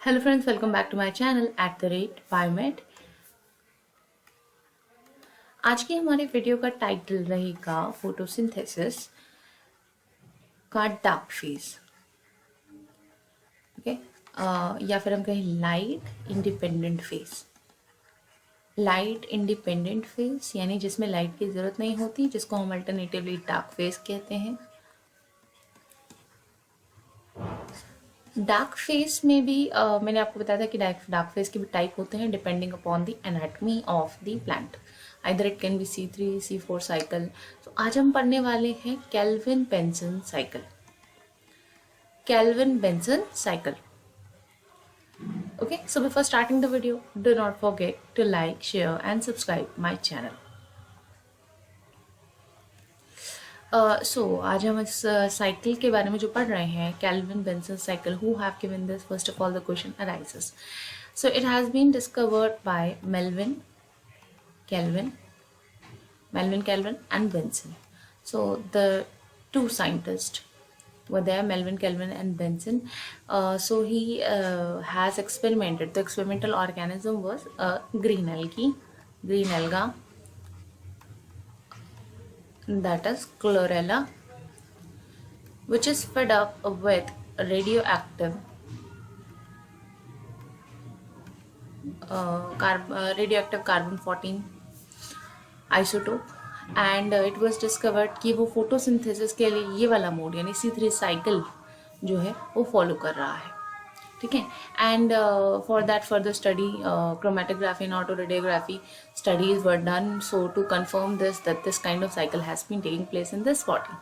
Hello friends, welcome back to my channel @biomed। आज की हमारे वीडियो का टाइटल रहेगा फोटोसिंथेसिस का डार्क फेज। ओके, या फिर हम कहें light independent phase. Light independent phase यानी जिसमें लाइट की ज़रूरत नहीं होती, जिसको हम अल्टरनेटिवली डार्क फेज कहते हैं। डार्क फेस में भी मैंने आपको बताया था कि डार्क फेस के भी टाइप होते हैं depending upon the anatomy of the plant. Either it can be C3 C4 cycle. तो आज हम पढ़ने वाले हैं kelvin Benson cycle. Kelvin Benson cycle. Okay, so before starting the video, do not forget to like, share and subscribe my channel. आज हम इस cycle के बारे में जो पढ़ रहे हैं, kelvin Benson cycle, who have given this, first of all the question arises. So it has been discovered by Melvin Kelvin and Benson. So the two scientists were there, Melvin Kelvin and Benson. So he has experimented. The experimental organism was green alga, that is chlorella, which is fed up with radioactive carbon-14 isotope, and it was discovered कि वो photosynthesis के लिए ये वाला mode यानी C3 cycle जो है वो फॉलो कर रहा है। ठीक है, and for that further study chromatography and autoradiography studies were done so to confirm this that this kind of cycle has been taking place in this body.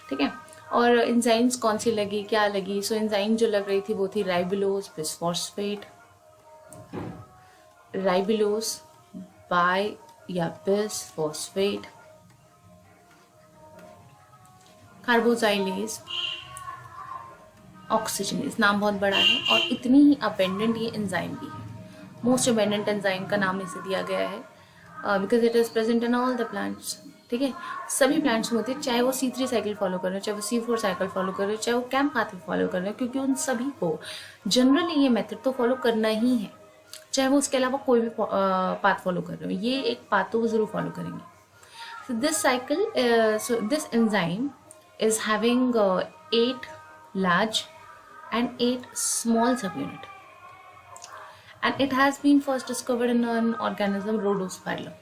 ठीक है, और एंजाइम्स कौन सी लगी, क्या लगी? सो एंजाइम जो लग रही थी वो थी राइबोलोज बिसफॉस्फेट, राइबोलोज बाय या बिसफॉस्फेट, कार्बोजाइलेज, ऑक्सीजनेज। नाम बहुत बड़ा है और इतनी ही अबेंडेंट ये एंजाइम भी है। मोस्ट अबेंडेंट एंजाइम का नाम इसे दिया गया है because it is present in all the plants. ठीक है, सभी प्लांट्स में होते हैं, चाहे वो C3 साइकिल फॉलो कर रहे हो, चाहे वो C4 साइकिल फॉलो कर रहे हो, चाहे वो कैम्प पाथवे फॉलो कर रहे हो, क्योंकि उन सभी को जनरली ये मेथड तो फॉलो करना ही है, चाहे वो उसके अलावा कोई भी पाथ फॉलो कर रहे हो, ये एक पाथ तो वो ज़रूर फॉलो करेंगे। So this cycle, this enzyme is having 8 large and 8 small subunit, and it has been first discovered in an organism Rhodospirillum.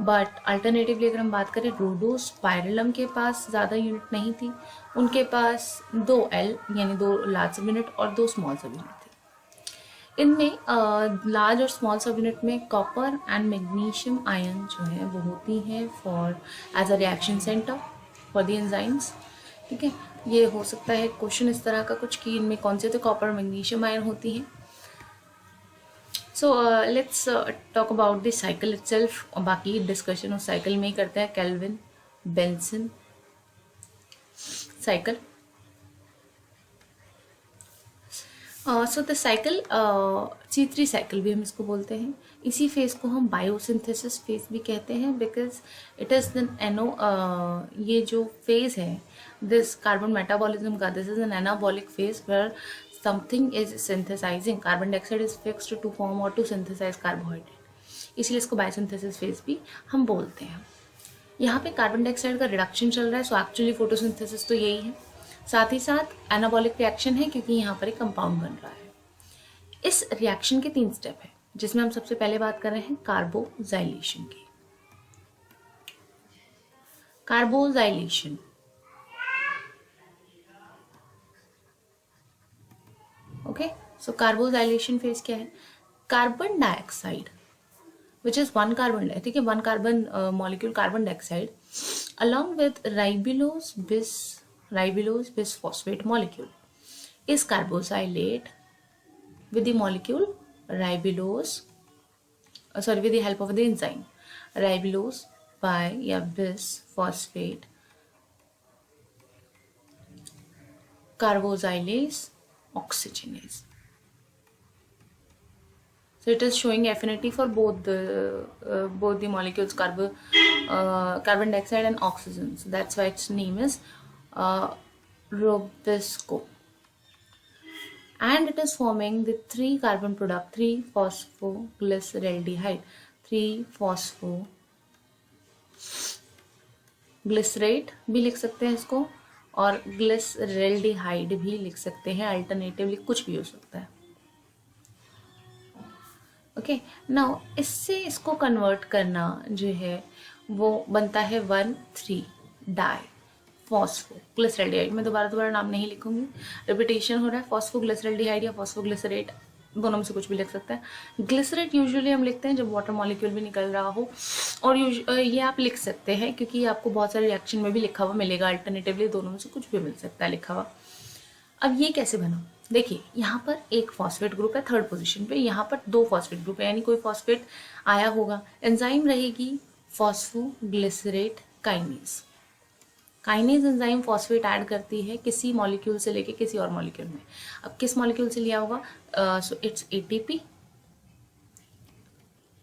But alternatively अगर हम बात करें, रोडोस्पाइरलम के पास ज़्यादा यूनिट नहीं थी, उनके पास 2 L यानी 2 लार्ज सब यूनिट और 2 स्मॉल सब यूनिट थे। इनमें लार्ज और स्मॉल सब यूनिट में कॉपर एंड मैग्नीशियम आयन जो है वो होती हैं for as a reaction centre for the enzymes. ठीक है, ये हो सकता है क्वेश्चन इस तरह का कुछ कि इनमें कौन से तो कॉपर मैग्नीशियम आयन होती हैं। So let's talk about the cycle itself. बाकी डिस्कशन उस साइकिल में ही करते हैं, kelvin Benson cycle. So the cycle C3 cycle भी हम इसको बोलते हैं। इसी फेज को हम बायोसिंथेसिस फेज भी कहते हैं बिकॉज इट इज़ ये जो फेज है दिस कार्बन मेटाबॉलिज्म का, this is an anabolic phase where something is synthesising carbon dioxide is fixed to form और टू सिंथेसाइज कार्बोहाइड्रेट, इसलिए इसको बायोसिंथेसिस फेज भी हम बोलते हैं। यहाँ पे कार्बन डाइऑक्साइड का रिडक्शन चल रहा है, सो एक्चुअली फोटोसिंथेसिस तो यही है, साथ ही साथ एनाबॉलिक रिएक्शन है क्योंकि यहाँ पर एक कंपाउंड बन रहा है। इस रिएक्शन के 3 स्टेप है जिसमें हम सबसे पहले बात कर रहे हैं कार्बोजाइलेशन की। कार्बोजाइलेशन, ओके, सो कार्बोजाइलेशन फेज क्या है? Carbon dioxide which is one carbon, ठीक है, one carbon molecule carbon dioxide along with ribulose bisphosphate molecule is carbosylate with the molecule ribulose, with the help of the enzyme ribulose by या bisphosphate carboxylase oxygenase. So it is showing affinity for both the molecules carbon dioxide and oxygen. So that's why its name is Robisco. and it is forming the 3 carbon product 3 phosphoglyceraldehyde 3 phosphoglycerate भी लिख सकते हैं इसको, और glyceraldehyde भी लिख सकते हैं, अल्टरनेटिवली कुछ भी हो सकता है। ओके, नाउ इससे इसको कन्वर्ट करना जो है वो बनता है 1,3 डाई फॉस्फोग्लिसरल्डिहाइड। मैं दोबारा नाम नहीं लिखूंगी, रिपीटेशन हो रहा है। फॉस्फोग्लिसरल्डिहाइड या फॉस्फोग्लिसरेट, दोनों में से कुछ भी लिख सकते हैं। ग्लिसरेट यूजुअली हम लिखते हैं जब वाटर मॉलिक्यूल भी निकल रहा हो, और ये आप लिख सकते हैं क्योंकि आपको बहुत सारे रिएक्शन में भी लिखा हुआ मिलेगा, अल्टरनेटिवली दोनों में से कुछ भी मिल सकता है लिखा हुआ। अब ये कैसे बना, देखिए यहाँ पर एक फॉस्फेट ग्रुप है थर्ड पोजीशन पे, यहाँ पर 2 फॉस्फेट ग्रुप है, यानी कोई फॉस्फेट आया होगा। एंजाइम रहेगी phosphoglycerate kinase. Kinase enzyme phosphate add करती है किसी मॉलिक्यूल से लेके किसी और मॉलिक्यूल में। अब किस मॉलिक्यूल से लिया होगा, सो इट्स एटीपी,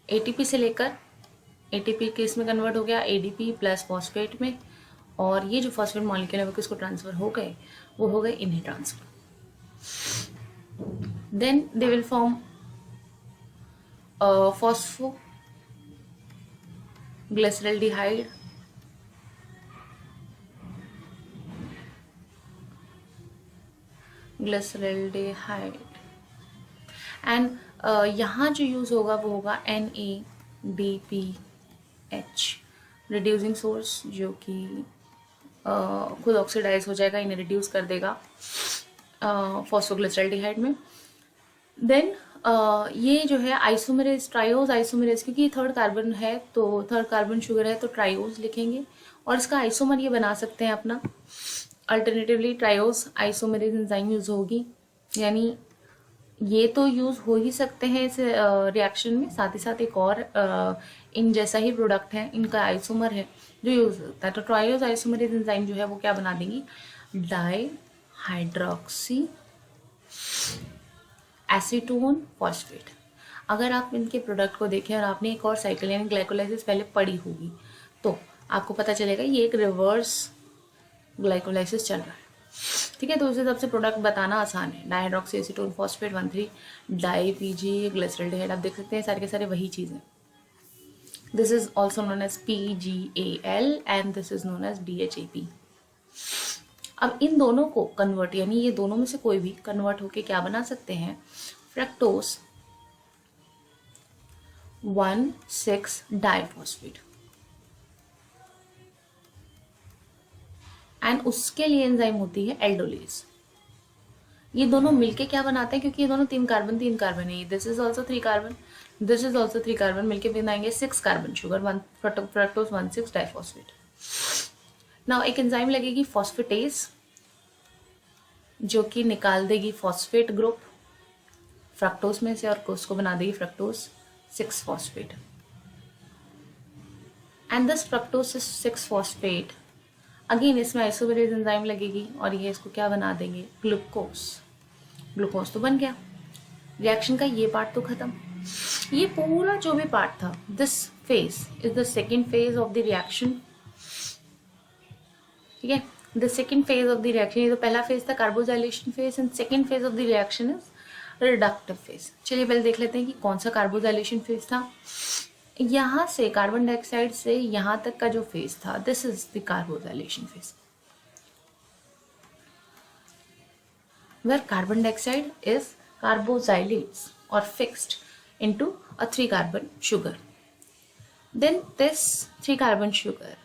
एटीपी से लेकर एटीपी किस में कन्वर्ट हो गया, एडीपी प्लस फॉस्फेट में, और ये जो फॉस्फेट मॉलिक्यूल है वो किसको ट्रांसफर हो गए, वो हो गए इन्हें transfer. then they will form phosphoglyceraldehyde and यहाँ जो यूज होगा वो होगा NADPH रिड्यूसिंग सोर्स, जो कि खुद ऑक्सीडाइज हो जाएगा, इन्हें रिड्यूस कर देगा फॉस्फोग्लिसरल्डिहाइड में। देन ये जो है आइसोमेरेज, ट्रायोज आइसोमेरेज, क्योंकि ये थर्ड कार्बन है तो थर्ड कार्बन शुगर है तो ट्रायोज लिखेंगे, और इसका आइसोमर ये बना सकते हैं अपना। Alternatively triose isomerase enzyme use होगी, यानी ये तो यूज हो ही सकते हैं इस रिएक्शन में, साथ ही साथ एक और इन जैसा ही प्रोडक्ट है, इनका आइसोमर है जो यूज होता है। तो ट्रायोज आइसोमेरेज एंजाइम जो है वो क्या बना देंगी, डाई हाइड्रोक्सी एसीटोन फॉस्फेट। अगर आप इनके प्रोडक्ट को देखें और आपने एक और साइकिल यानी ग्लाइकोलाइसिस पहले पढ़ी होगी तो आपको पता चलेगा ये एक रिवर्स ग्लाइकोलाइसिस चल रहा है, ठीक है। तो उस हिसाब से प्रोडक्ट बताना आसान है। Dihydroxy acetone phosphate 1,3 di PG glyceraldehyde, आप देख सकते हैं सारे के सारे वही चीज़ें। This is also known as PGAL and this is known as DHAP। अब इन दोनों को कन्वर्ट, यानी ये दोनों में से कोई भी कन्वर्ट होके क्या बना सकते हैं, फ्रक्टोज 1,6 डाइफॉस्फेट। एंड उसके लिए एंजाइम होती है एल्डोलेज। ये दोनों मिलके क्या बनाते हैं, क्योंकि ये दोनों 3 कार्बन है, this is also 3 carbon, this is also 3 carbon, मिलके बनाएंगे 6 carbon sugar, fructose 1,6 diphosphate. Now एक एंजाइम लगेगी फॉस्फेटेज, जो कि निकाल देगी फॉस्फेट ग्रुप फ्रक्टोज में से और उसको बना देगी fructose 6 phosphate. And this fructose 6 phosphate again इसमें आइसोमेरेज एंजाइम लगेगी और ये इसको क्या बना देंगे, ग्लूकोज। ग्लूकोज तो बन गया, रिएक्शन का ये पार्ट तो खत्म। ये पूरा जो भी पार्ट था, this phase is the second phase of the reaction, ठीक है। The second phase of the reaction, ये तो पहला फेज था carboxylation phase, and second phase of the reaction is reductive phase. चलिए पहले देख लेते हैं कि कौन सा कार्बोजाइलेशन फेज था। यहाँ से कार्बन डाइऑक्साइड से यहाँ तक का जो फेज था, this is the carboxylation phase, where carbon dioxide is carboxylates or fixed into a 3 carbon sugar. Then this 3 carbon sugar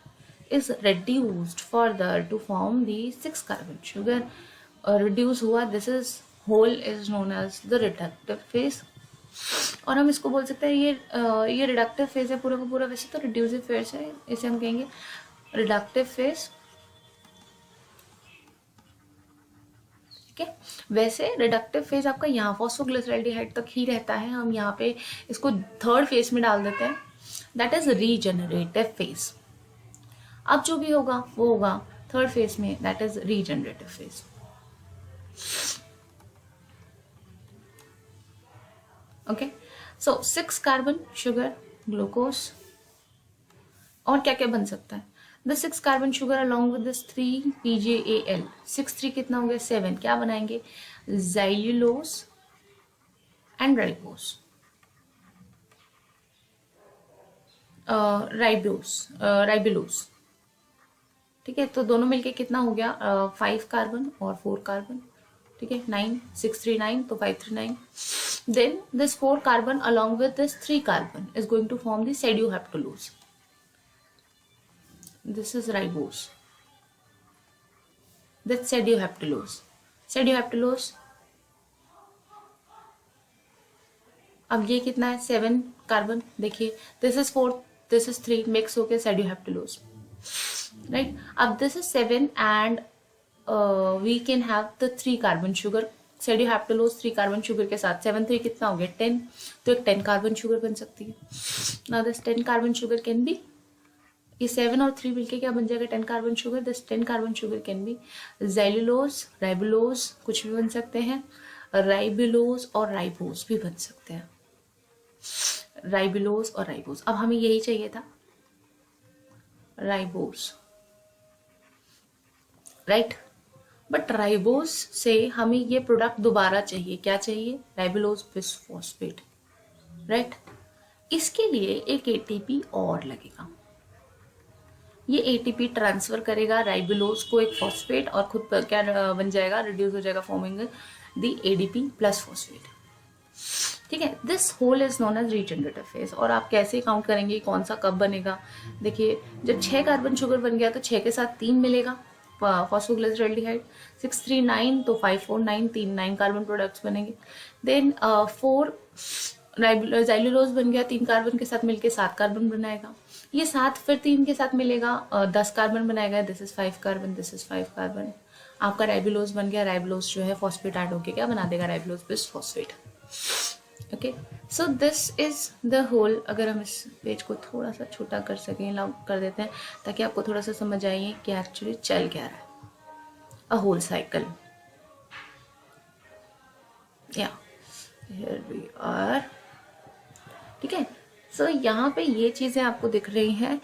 is reduced further to form the 6 carbon sugar. Reduce हुआ, this is whole is known as the reductive phase. और हम इसको बोल सकते हैं ये reductive phase है पूरा का पूरा, वैसे तो रिड्यूसिव फेज है, इसे हम कहेंगे रिडक्टिव फेज, ठीक है। वैसे रिडक्टिव फेज आपका यहाँ फॉस्फोग्लिसरल्डिहाइड तक ही रहता है, हम यहाँ पे इसको थर्ड फेज में डाल देते हैं, दैट इज रीजनरेटिव फेज। अब जो भी होगा वो होगा थर्ड फेज में, that is regenerative phase. Okay, so 6 carbon sugar glucose, और क्या क्या बन सकता है, the 6 carbon sugar along with this 3 PJAL, 6 3 कितना हो गया 7, क्या बनाएंगे, ज़ाइलुलोज एंड राइबोस, राइबुलोज, ठीक है। तो दोनों मिलके कितना हो गया 5 कार्बन और 4 कार्बन, ठीक है, 9 6 3 9, तो 5 3 9। Then this 4 carbon along with this 3 carbon is going to form the pseudohaptulose. This is ribose, that's pseudohaptulose. Pseudohaptulose, अब ये कितना है 7 कार्बन, देखिए this is 4 this is 3, mix होके pseudohaptulose, राइट। अब this is 7 and we can have the 3 carbon sugar, pseudohaptulose 3 carbon sugar के साथ 7 3 कितना हो गया 10, तो एक 10 कार्बन शुगर बन सकती है। Now this 10 carbon sugar can be, ये 7 और 3 मिलके क्या बन जाएगा 10 carbon sugar, this 10 carbon sugar can be xylulose, ribulose कुछ भी बन सकते हैं, राइबुलोज और राइबोस भी बन सकते हैं, राइबुलोज और राइबोस। अब हमें यही चाहिए था राइबोस, राइट, बट राइबोस से हमें ये प्रोडक्ट दोबारा चाहिए, क्या चाहिए, राइबुलोज बिसफॉस्फेट, राइट। इसके लिए एक ATP और लगेगा, ये ATP ट्रांसफर करेगा राइबुलोज को एक फॉस्फेट और खुद पर क्या बन जाएगा, रिड्यूस हो जाएगा forming the ADP plus phosphate, ठीक है। This whole is known as regenerative phase. और आप कैसे काउंट करेंगे कौन सा कब बनेगा, देखिए जब 6 कार्बन शुगर बन गया तो 6 के साथ 3 मिलेगा फॉस्फोग्लिसरॉल्डिहाइड, 6 3 9, तो 5 4 9, 3 9 कार्बन प्रोडक्ट्स बनेंगे। देन 4 ज़ाइलुलोज बन गया, 3 कार्बन के साथ मिलके 7 कार्बन बनाएगा, ये 7 फिर 3 के साथ मिलेगा 10 कार्बन बनाएगा, this is 5 carbon, this is 5 carbon, आपका राइबुलोज बन गया। राइबुलोज जो है फॉस्फेट ऐड होके क्या बना देगा, ribulose bis phosphate, okay. So this is the whole. अगर हम इस पेज को थोड़ा सा छोटा कर सकें, लॉन्ग कर देते हैं ताकि आपको थोड़ा सा समझ आइए कि एक्चुअली चल क्या रहा है, अ होल साइकिल, या हियर वी आर, ठीक है। सो यहाँ पे ये चीज़ें आपको दिख रही हैं,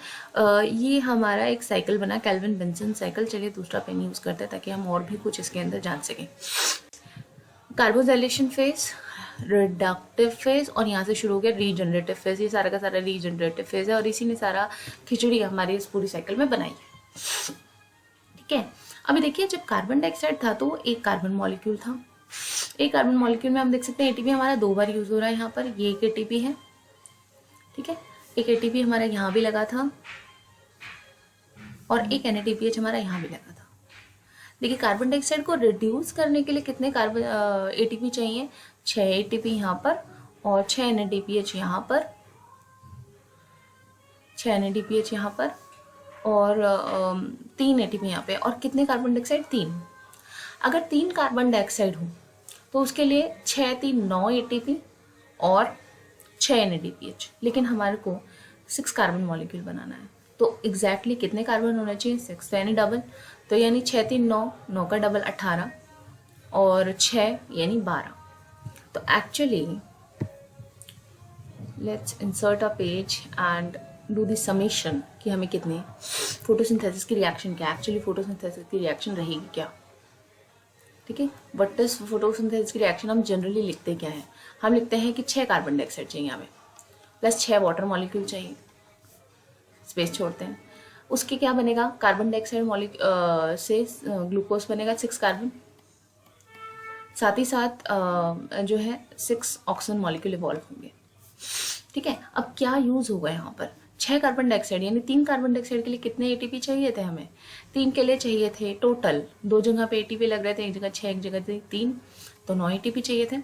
ये हमारा एक साइकिल बना, केल्विन बेंसन साइकिल। चलिए दूसरा पेन यूज़ करते हैं ताकि हम और भी कुछ इसके अंदर जान सकें। कार्बोजाइलेशन फेज, रिडक्टिव फेज, और यहाँ से शुरू हो गया रीजनरेटिव फेज। ये सारा का सारा रीजनरेटिव फेज है और इसी ने सारा खिचड़ी हमारी इस पूरी साइकिल में बनाई है, ठीक है। अभी देखिए जब कार्बन डाइऑक्साइड था तो एक कार्बन मॉलिक्यूल था, एक कार्बन मॉलिक्यूल में हम देख सकते हैं ATP हमारा 2 बार यूज हो रहा है, यहाँ पर ये एक ATP है, ठीक है, एक ATP हमारा यहाँ भी लगा था और एक NADPH हमारा यहाँ भी लगा था। देखिए कार्बन डाइऑक्साइड को रिड्यूस करने के लिए कितने कार्बन ATP चाहिए, 6 ATP यहाँ पर और 6 NADPH यहाँ पर, 6 NADPH यहाँ पर और 3 ATP यहाँ पे, और कितने कार्बन डाइऑक्साइड 3। अगर 3 कार्बन डाइऑक्साइड हो तो उसके लिए 6 3 9 ATP और 6 NADPH, लेकिन हमारे को 6 कार्बन मॉलिक्यूल बनाना है तो एग्जैक्टली कितने कार्बन होना चाहिए, 6, तो यानी डबल, तो यानी 6 3 9, 9 का डबल 18 और 6 यानी 12। तो actually let's insert a page and do the summation कि हमें कितने फोटोसिंथेसिस की रिएक्शन क्या, एक्चुअली फोटोसिंथेसिस की रिएक्शन रहेगी क्या, ठीक है। व्हाट इज फोटोसिंथेसिस की रिएक्शन, हम जनरली लिखते क्या है, हम लिखते हैं कि 6 कार्बन डाइऑक्साइड चाहिए हमें प्लस 6 वाटर मॉलिक्यूल चाहिए, स्पेस छोड़ते हैं, उसके क्या बनेगा, कार्बन डाइऑक्साइड से ग्लूकोज बनेगा 6 कार्बन, साथ ही साथ जो है 6 ऑक्सीजन मॉलिक्यूल इवॉल्व होंगे, ठीक है। अब क्या यूज होगा यहाँ पर, 6 कार्बन डाइऑक्साइड यानी 3 कार्बन डाइऑक्साइड के लिए कितने ATP चाहिए थे हमें, 3 के लिए चाहिए थे टोटल, 2 जगह पे ATP लग रहे थे, एक जगह 6 एक जगह 3, तो 9 ATP चाहिए थे,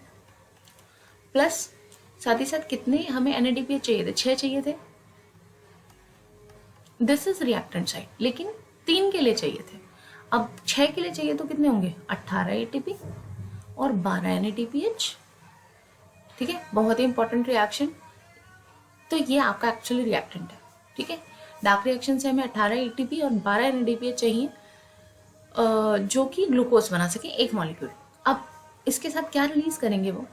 प्लस साथ ही साथ कितने हमें NADPH चाहिए थे, 6 चाहिए थे। दिस इज रिएक्टेंट साइड, लेकिन 3 के लिए चाहिए थे, अब 6 के लिए चाहिए तो कितने होंगे 18 ATP और 12 NADPH, ठीक है। बहुत ही इंपॉर्टेंट रिएक्शन, तो ये आपका एक्चुअली रिएक्टेंट है, ठीक है। डार्क रिएक्शन से हमें 18 ATP और 12 NADPH चाहिए जो कि ग्लूकोज बना सके एक मॉलिक्यूल। अब इसके साथ क्या रिलीज करेंगे, वो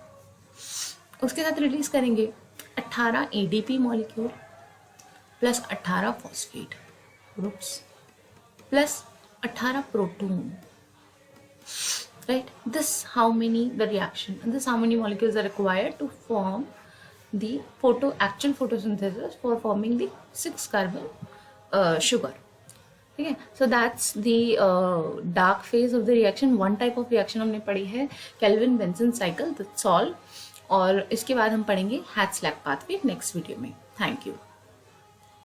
उसके साथ रिलीज करेंगे 18 ADP molecule plus 18 phosphate groups, plus 18 proton, right? This how many the reaction, and this how many molecules are required to form the actual photosynthesis for forming the 6 carbon sugar. Okay, so that's the dark phase of the reaction. One type of reaction हमने पढ़ी है Kelvin Benson cycle, that's all. और इसके बाद हम पढ़ेंगे Hatch-Slack pathway next video में. Thank you.